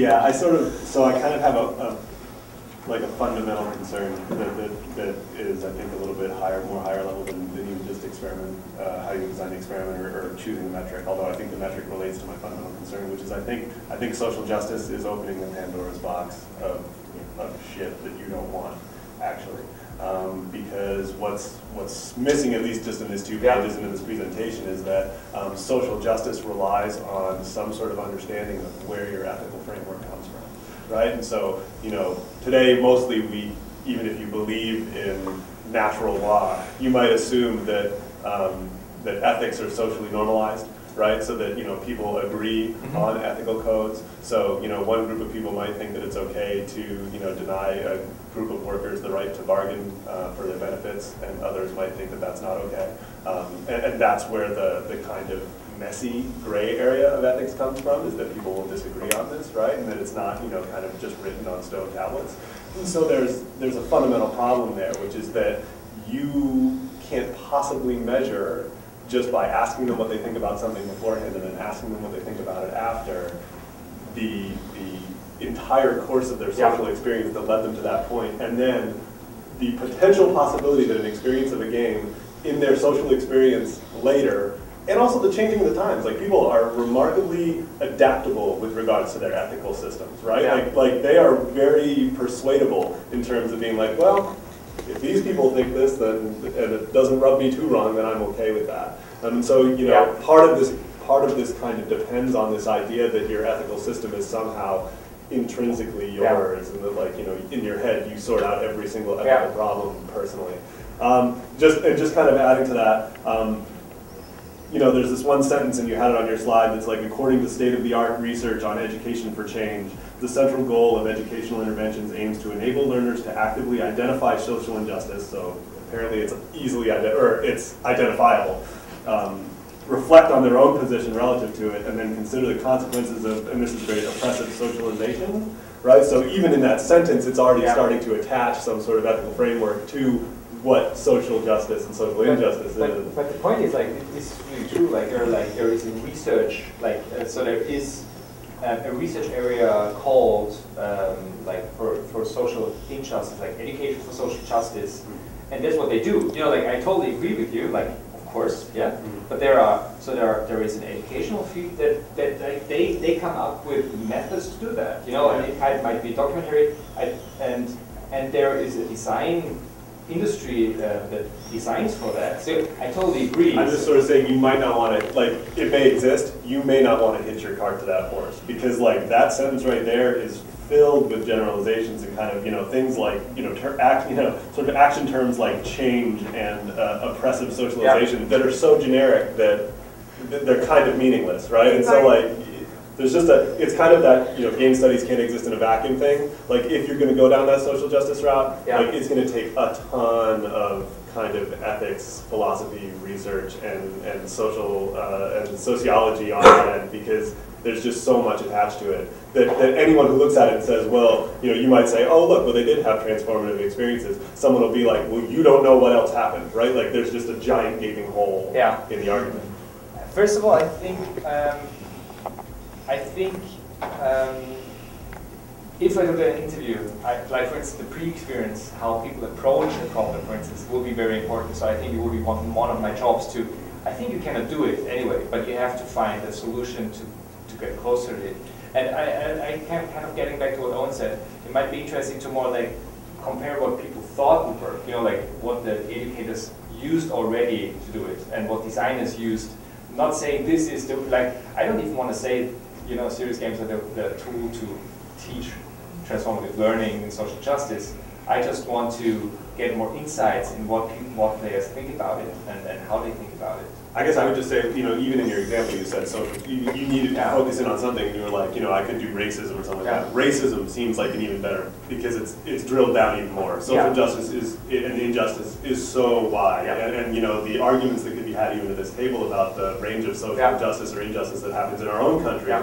Yeah, so I kind of have like a fundamental concern that is, I think, a little bit more higher level than even just experiment, how you design the experiment or choosing the metric. Although I think the metric relates to my fundamental concern, which is I think social justice is opening a Pandora's box of shit that you don't want, actually. Because what's missing, at least just in these 2 pages and in this presentation, is that social justice relies on some sort of understanding of where your ethical framework comes from, right? And so, today mostly even if you believe in natural law, you might assume that that ethics are socially normalized, right? So that people agree on ethical codes. So one group of people might think that it's okay to deny a group of workers the right to bargain for their benefits, and others might think that that's not okay. And that's where the kind of messy gray area of ethics comes from, is that people will disagree on this, right? And that it's not kind of just written on stone tablets. And so there's a fundamental problem there, which is that you can't possibly measure just by asking them what they think about something beforehand and then asking them what they think about it after, the entire course of their social experience that led them to that point, and then the potential possibility that an experience of a game in their social experience later, and also the changing of the times. Like, people are remarkably adaptable with regards to their ethical systems, right? Yeah. Like they are very persuadable in terms of being like, well, if these people think this, then and it doesn't rub me too wrong, then I'm okay with that. And so part of this kind of depends on this idea that your ethical system is somehow intrinsically yours, and that, like, in your head you sort out every single ethical problem personally. Just kind of adding to that, there's this one sentence, and you had it on your slide, that's like, according to state-of-the-art research on education for change, the central goal of educational interventions aims to enable learners to actively identify social injustice. So apparently it's it's identifiable. Reflect on their own position relative to it, and then consider the consequences of, and this is very oppressive socialization, right? So even in that sentence, it's already starting to attach some sort of ethical framework to what social justice and social injustice is. But the point is, like, this is really true. Like, there is a research, so there is a research area called, for social injustice, like Education for Social Justice, and that's what they do. Like, I totally agree with you. Like, of course, yeah. But there is an educational field that they come up with methods to do that. And it might be documentary, and there is a design industry that designs for that. So I totally agree. I'm just sort of saying, you might not want to, like, it may exist, you may not want to hitch your cart to that horse, because, like, that sentence right there is filled with generalizations and kind of, things like, sort of action terms like change and oppressive socialization that are so generic that they're kind of meaningless, right? And so, like, there's just it's kind of that, game studies can't exist in a vacuum thing. Like, if you're going to go down that social justice route, like, it's going to take a ton of kind of ethics, philosophy, research, and social and sociology on that end, because there's just so much attached to it that anyone who looks at it and says, well, you might say, oh, look, well, they did have transformative experiences. Someone will be like, well, you don't know what else happened, right? Like, there's just a giant gaping hole in the argument. First of all, I think if I do an interview, like, for instance, the pre-experience, how people approach a problem, for instance, will be very important. So I think it will be one of my jobs too. I think you cannot do it anyway, but you have to find a solution to get closer to it. And I kind of getting back to what Owen said, it might be interesting to more like compare what people thought would work, like what the educators used already to do it and what designers used. Not saying this is the, like, I don't even want to say, serious games are the tool to teach transformative learning and social justice. I just want to get more insights in what players think about it and how they think about it. I guess I would just say, even in your example, you said social. You needed to focus in on something, and you were like, I could do racism or something like that. Racism seems like an even better, because it's drilled down even more. Social justice and injustice is so wide, and the arguments that could be had even at this table about the range of social justice or injustice that happens in our own country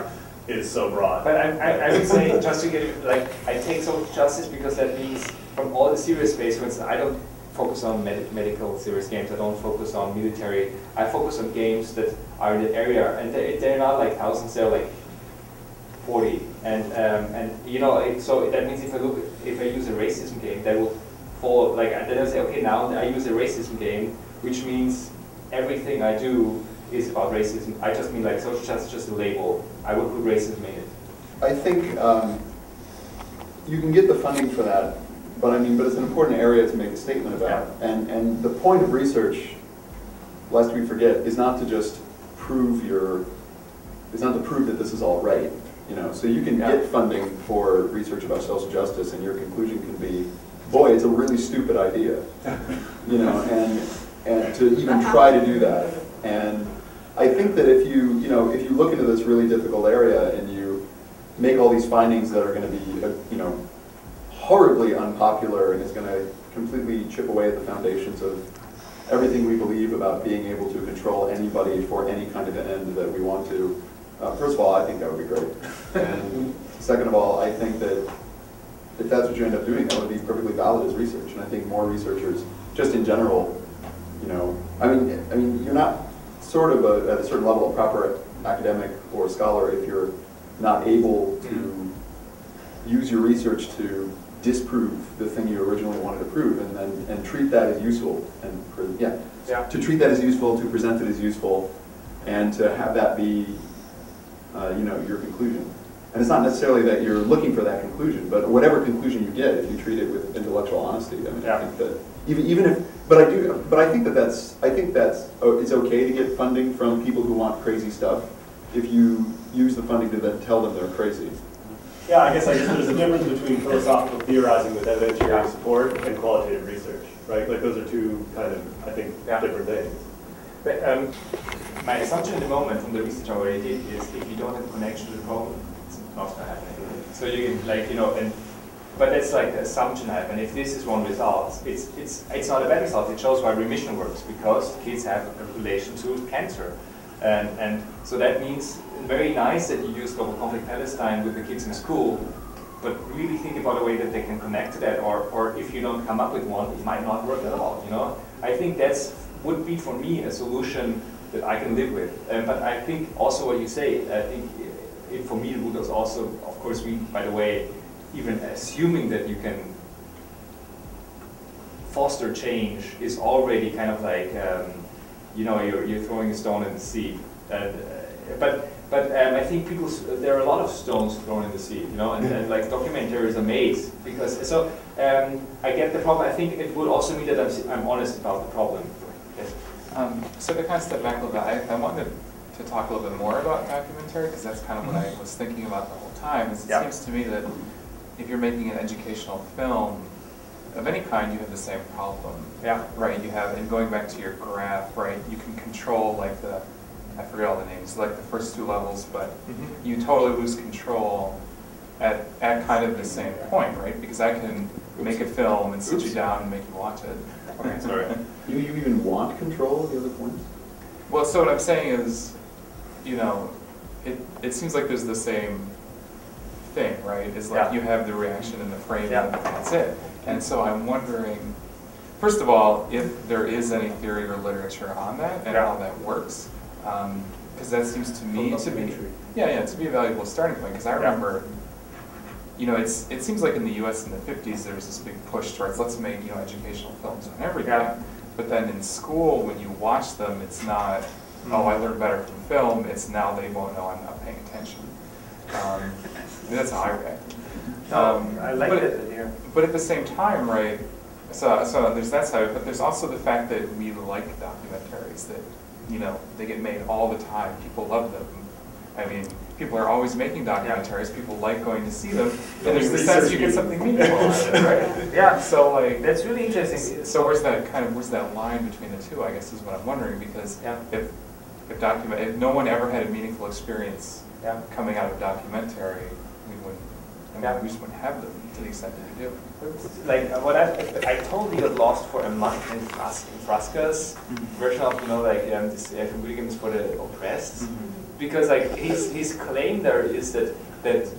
is so broad. But I would say, just to get it, like, I take social justice because that means from all the serious space, for instance, I don't focus on medical serious games, I don't focus on military, I focus on games that are in the area, and they're not like thousands, they're like 40, and you know, so that means if I use a racism game, that will fall like then I say, okay, now I use a racism game, which means everything I do is about racism. I just mean like social justice is just a label. I would put racism in it. I think you can get the funding for that, but it's an important area to make a statement about. Yeah. And the point of research, lest we forget, is not to just prove that this is all right. So you can get funding for research about social justice, and your conclusion can be, boy, it's a really stupid idea. And to even try to do that. And I think that if you look into this really difficult area and you make all these findings that are going to be, horribly unpopular, and it's going to completely chip away at the foundations of everything we believe about being able to control anybody for any kind of an end that we want to. First of all, I think that would be great. And second of all, I think that if that's what you end up doing, that would be perfectly valid as research. And I think more researchers, just in general, you're not sort of at a certain level a proper academic or scholar if you're not able to use your research to disprove the thing you originally wanted to prove, and treat that as useful, to treat that as useful, to present it as useful, and to have that be, your conclusion. And it's not necessarily that you're looking for that conclusion, but whatever conclusion you get, if you treat it with intellectual honesty, I think that even if, but I think that's it's okay to get funding from people who want crazy stuff if you use the funding to then tell them they're crazy. Yeah, I guess there's a difference between philosophical theorizing with evidentiary support and qualitative research, right? Like those are two kind of, I think, different things. But my assumption at the moment from the research I already did is if you don't have a connection to the problem, it's not going to happen. So you can, but that's like the assumption I have. And if this is one result, it's not a bad result. It shows why remission works, because kids have a relation to cancer. And so that means very nice that you use Global Conflict Palestine with the kids in school, but really think about a way that they can connect to that, or if you don't come up with one, it might not work at all, I think would be for me a solution that I can live with. But I think also what you say, I think for me it would also, of course, mean, by the way, even assuming that you can foster change is already kind of like, you're throwing a stone in the sea. But I think there are a lot of stones thrown in the sea, and like documentaries are made because, so I get the problem. I think it would also mean that I'm honest about the problem. Yes. So to kind of step back a little bit, I wanted to talk a little bit more about documentary, because that's kind of what I was thinking about the whole time. It seems to me that if you're making an educational film of any kind, you have the same problem. Yeah. Right, you have, and going back to your graph, right, you can control like I forget all the names, like the first two levels, but you totally lose control at kind of the same point, right? Because I can make a film and sit you down and make you watch it. Okay, sorry. You even want control of the other points? Well, so what I'm saying is, it seems like there's the same thing, right? It's like you have the reaction and the frame, and that's it. And so I'm wondering, first of all, if there is any theory or literature on that and how that works, because that seems to me to be to be a valuable starting point. Because I remember, it seems like in the U.S. in the 50s there was this big push towards let's make educational films on everything. Yeah. But then in school, when you watch them, it's not I learned better from film. It's now they won't know I'm not paying attention. That's how I read. I like that here. But at the same time, right? So there's that side, but there's also the fact that we like documentaries that they get made all the time. People love them. I mean, people are always making documentaries. People like going to see them. And there's the sense you get something meaningful out of it, right? Yeah. So like that's really interesting. So where's that line between the two? I guess is what I'm wondering, because if no one ever had a meaningful experience coming out of a documentary, we just wouldn't have them to the extent that we do. Like I totally got lost for a month in Frasca's version of this computer games for the oppressed, because like his claim there is that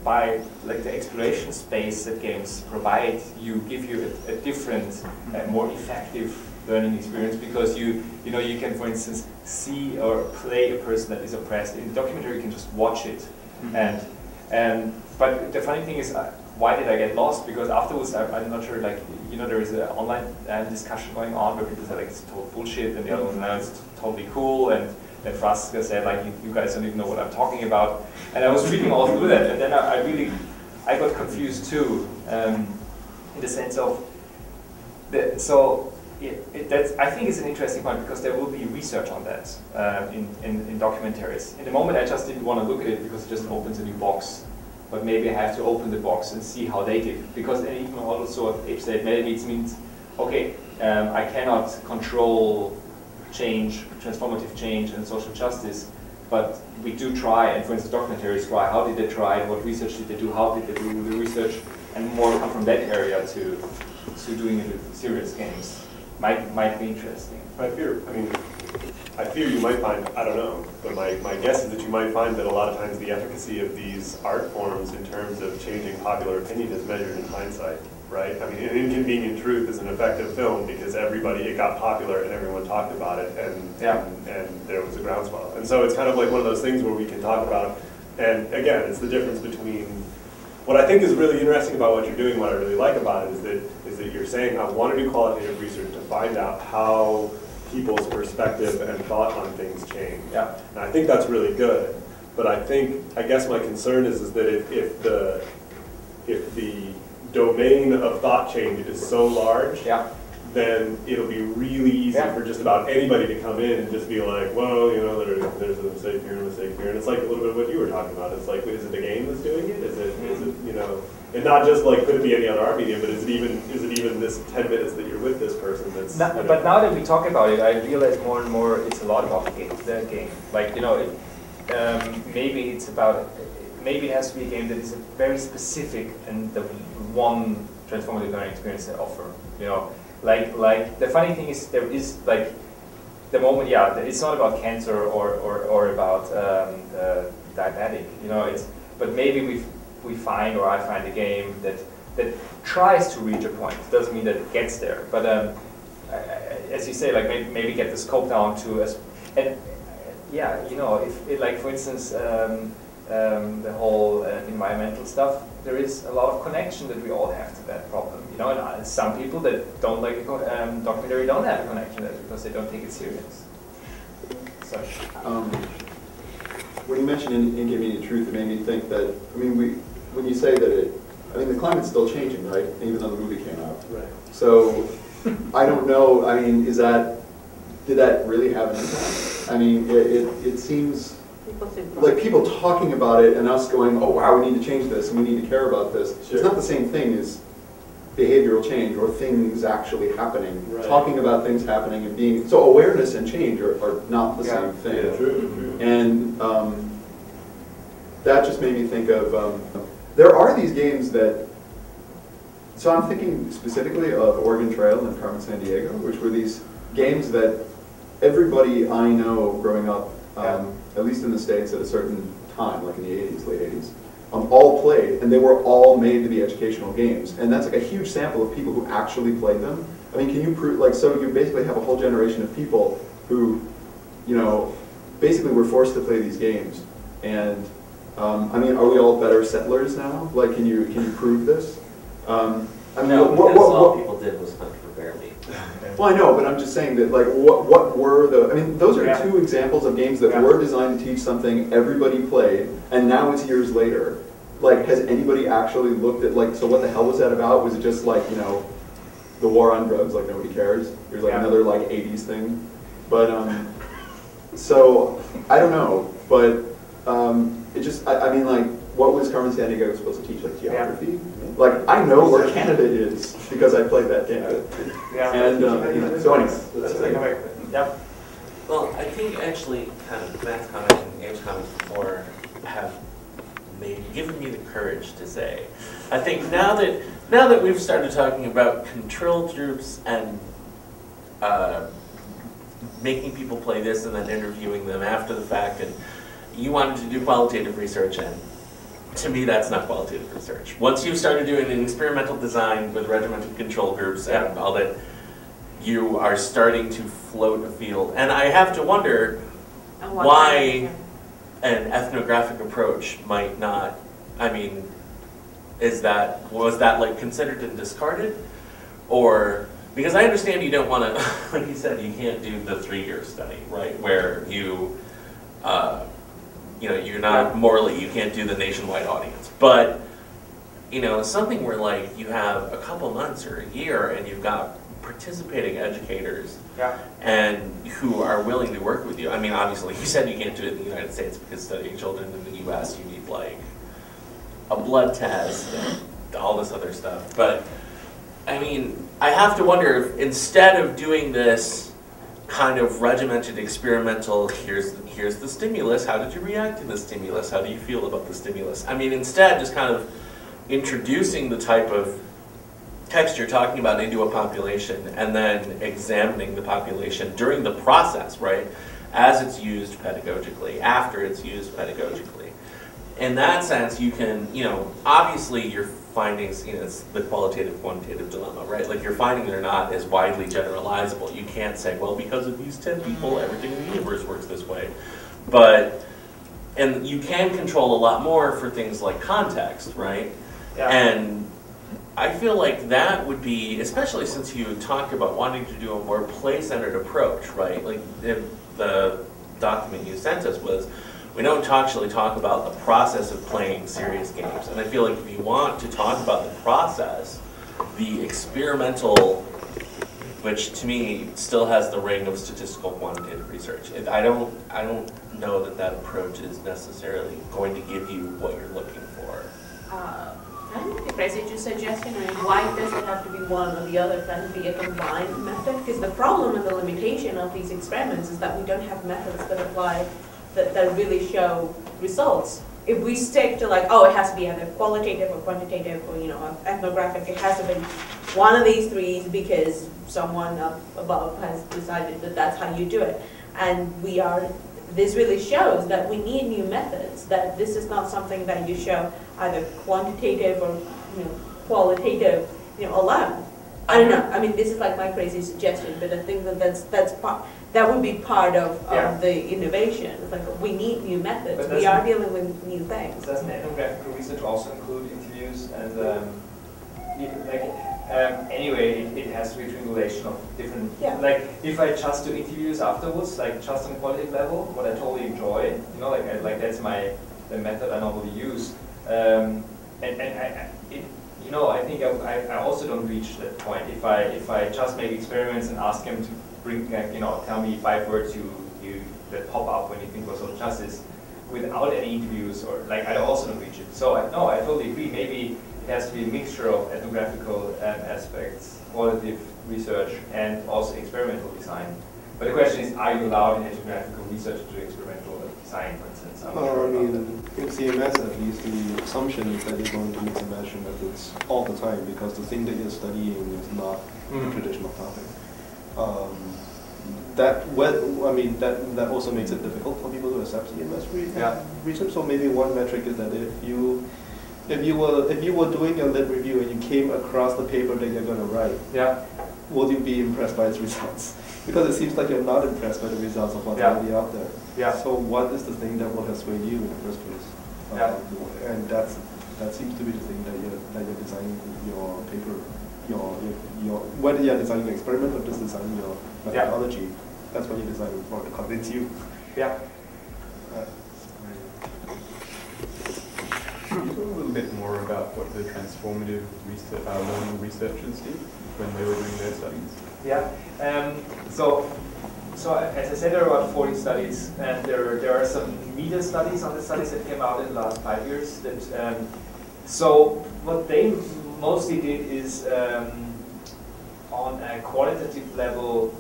by like the exploration space that games provide give you a different, more effective learning experience, because you can, for instance, see or play a person that is oppressed. In the documentary you can just watch it, and But the funny thing is, why did I get lost? Because afterwards, I'm not sure, like, you know, there is an online discussion going on where people say, like, it's total bullshit, and the other one, now it's totally cool, and then Franziska said, like, you guys don't even know what I'm talking about. And I was reading all through that, and then I got confused too, in the sense of, I think it's an interesting point, because there will be research on that in documentaries. In the moment, I just didn't want to look at it because it just opens a new box. But maybe I have to open the box and see how they did. Because then even also, if they maybe it means, okay, I cannot control change, transformative change and social justice, but we do try, and for instance, documentaries try, how did they try, what research did they do, how did they do the research, and more come from that area to doing it with serious games. Might be interesting. I fear you might find, I don't know, but my guess is that you might find that a lot of times the efficacy of these art forms in terms of changing popular opinion is measured in hindsight, right? I mean, An Inconvenient Truth is an effective film because it got popular and everyone talked about it, and there was a groundswell. And so it's kind of like one of those things where we can talk about, and again, it's the difference between, what I think is really interesting about what you're doing, what I really like about it, is that you're saying, I want to do qualitative research to find out how people's perspective and thought on things change. Yeah. And I think that's really good. But I guess my concern is that if the domain of thought change is so large, then it'll be really easy for just about anybody to come in and just be like, well, you know, there's a mistake here and a mistake here. And it's like a little bit of what you were talking about. It's like, is it the game that's doing it? Is it, you know, and not just like, could it be any other art medium, but is it even this 10 minutes that you're with this person that's, But now that we talk about it, I realize more and more it's a lot about the game. Like, you know, maybe it has to be a game that is very specific and the one transformative learning experience they offer, you know. Like the funny thing is, there is like the moment, it's not about cancer or about diabetic, you know. But maybe we find, or I find a game that tries to reach a point. It doesn't mean that it gets there, but as you say, like maybe get the scope down to you know, if it, like for instance, the whole environmental stuff, there is a lot of connection that we all have to that problem. You know, and some people that don't like a documentary don't have a connection to it because they don't take it serious. So. When you mentioned Inconvenient Truth, it made me think that, I mean, when you say that the climate's still changing, right? Even though the movie came out. Right. So, I don't know, I mean, did that really have an impact? I mean, it seems like people talking about it and us going, oh wow, we need to change this and we need to care about this. Sure. It's not the same thing as behavioral change or things actually happening. Right. Talking about things happening and being, so awareness and change are not the same thing. Yeah, true. And that just made me think of, there are these games that, so I'm thinking specifically of Oregon Trail and Carmen Sandiego, which were these games that everybody I know growing up, at least in the States at a certain time, like in the 80s, late 80s, all played, and they were all made to be educational games. And that's like a huge sample of people who actually played them. I mean, can you prove, like, so you basically have a whole generation of people who, you know, basically were forced to play these games. And, I mean, are we all better settlers now? Like, can you prove this? I mean, no, because all people did was hunt for bear meat. Well, I know, but I'm just saying that, like, what were the, I mean, those are two examples of games that were designed to teach something everybody played, and now it's years later. Like, has anybody actually looked at, like, so what the hell was that about? Was it just, like, you know, the war on drugs, like, nobody cares? There's, like, another, like, 80s thing. But, so, I don't know, but it just, I mean, like, what was Carmen Sandiego supposed to teach, like, geography? Like, I know where Canada is because I played that game. And, you know, so anyway. Yep. Well, I think actually kind of Matt's comment and Abe's comments before have given me the courage to say, I think now that we've started talking about control groups and making people play this and then interviewing them after the fact, and you wanted to do qualitative research, and to me that's not qualitative research. Once you've started doing an experimental design with regimented control groups and all that, you are starting to float a field. And I have to wonder why an ethnographic approach might not I mean, was that like considered and discarded? Or, because I understand you don't want to, like you said, you can't do the 3-year study, right? Where you, you know, you're not morally, you can't do the nationwide audience. But, you know, something where like you have a couple months or a year and you've got participating educators and who are willing to work with you. I mean, obviously, you said you can't do it in the United States because studying children in the US, you need like a blood test and all this other stuff. But, I mean, I have to wonder if instead of doing this kind of regimented experimental, here's the stimulus, how did you react to the stimulus, how do you feel about the stimulus? I mean, instead, just kind of introducing the type of text you're talking about into a population and then examining the population during the process, right? As it's used pedagogically, after it's used pedagogically. In that sense, you can, you know, obviously your findings, you know, it's the qualitative-quantitative dilemma, right? Like your findings are not as widely generalizable. You can't say, well, because of these 10 people, everything in the universe works this way. But, and you can control a lot more for things like context, right? Yeah. And I feel like that would be, especially since you talked about wanting to do a more play-centered approach, right? Like if the document you sent us was, we don't actually talk about the process of playing serious games. And I feel like if you want to talk about the process, the experimental, which to me still has the ring of statistical quantitative research. I don't know that that approach is necessarily going to give you what you're looking for. I don't think Tracy just suggesting, I mean, why does it have to be one or the other? Can it be a combined method? Because the problem and the limitation of these experiments is that we don't have methods that apply, that really show results. If we stick to like, oh, it has to be either qualitative or quantitative or, you know, ethnographic, it has to be one of these three because someone up above has decided that that's how you do it. And this really shows that we need new methods, that this is not something that you show either quantitative or, you know, qualitative, you know, alone. I don't know. I mean, this is like my crazy suggestion, but I think that that would be part of the innovation. It's like we need new methods. We are dealing with new things. Doesn't ethnographic research also include interviews and anyway, it has to be triangulation of different, like if I just do interviews afterwards, like just on qualitative level, what I totally enjoy, you know, like that's the method I normally use, and you know, I think I also don't reach that point if I just make experiments and ask them to bring, you know, tell me 5 words that pop up when you think of social justice without any interviews, or like I also don't reach it. So I totally agree. Maybe it has to be a mixture of ethnographical aspects, qualitative research, and also experimental design. But the question is, are you allowed in ethnographical research to do experimental design, for instance? Well, I mean, in CMS at least, the assumption is that you're going to mix and match methods all the time because the thing that you're studying is not the traditional topic. That also makes it difficult for people to accept CMS research. So maybe one metric is that if you were doing your lit review and you came across the paper that you're going to write, would you be impressed by its results? Because it seems like you're not impressed by the results of what's already out there. So what is the thing that will persuade you in the first place? And that seems to be the thing that you're designing your paper, whether you're designing an experiment or just designing your methodology. That's what you're designing for, to convince you. Can you talk a little bit more about what the transformative learning researchers did when they were doing their studies? So as I said, there are about 40 studies, and there are some meta studies on the studies that came out in the last 5 years. So what they mostly did is on a qualitative level,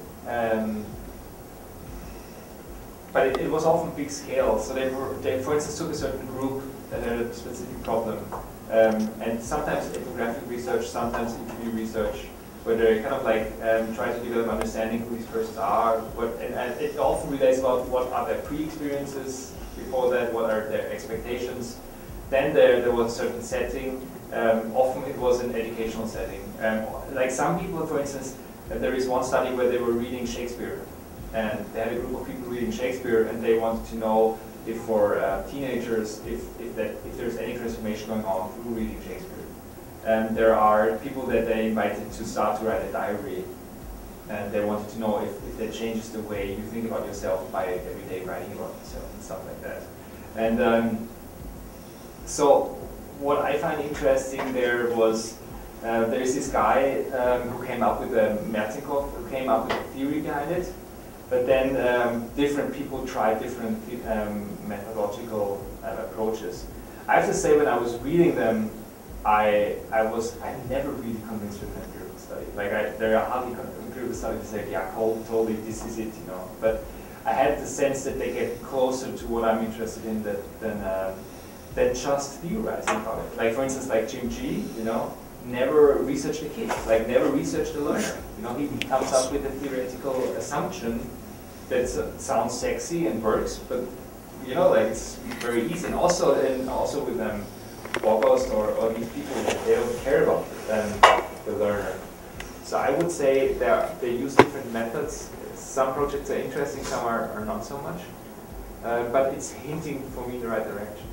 but it was often big scale. So they for instance took a certain group that had a specific problem, and sometimes ethnographic research, sometimes interview research, where they kind of like try to develop understanding who these persons are, and it often relates about what are their pre-experiences before that, what are their expectations. Then there was a certain setting, often it was an educational setting. Like some people, for instance, there is one study where they were reading Shakespeare, and they had a group of people reading Shakespeare, and they wanted to know if for teenagers, if there's any transformation going on through reading Shakespeare. And there are people that they invited to start to write a diary, and they wanted to know if that changes the way you think about yourself by every day writing about yourself and stuff like that. And so what I find interesting there was there's this guy who came up with Merzinkov, who came up with a theory behind it, but then different people tried different methodological approaches. I have to say, when I was reading them, I'm never really convinced with an empirical study. Like there are hardly empirical studies that say, yeah, totally, this is it, you know. But I had the sense that they get closer to what I'm interested in than just theorizing about it. Like for instance, like Jim G, you know, never researched the kid, like never researched the learner. You know, he comes up with a theoretical assumption that sounds sexy and works, but you know, like it's very easy. And also with Bogost or these people, they don't care about the learner. So I would say they use different methods. Some projects are interesting, some are not so much. But it's hinting for me in the right direction.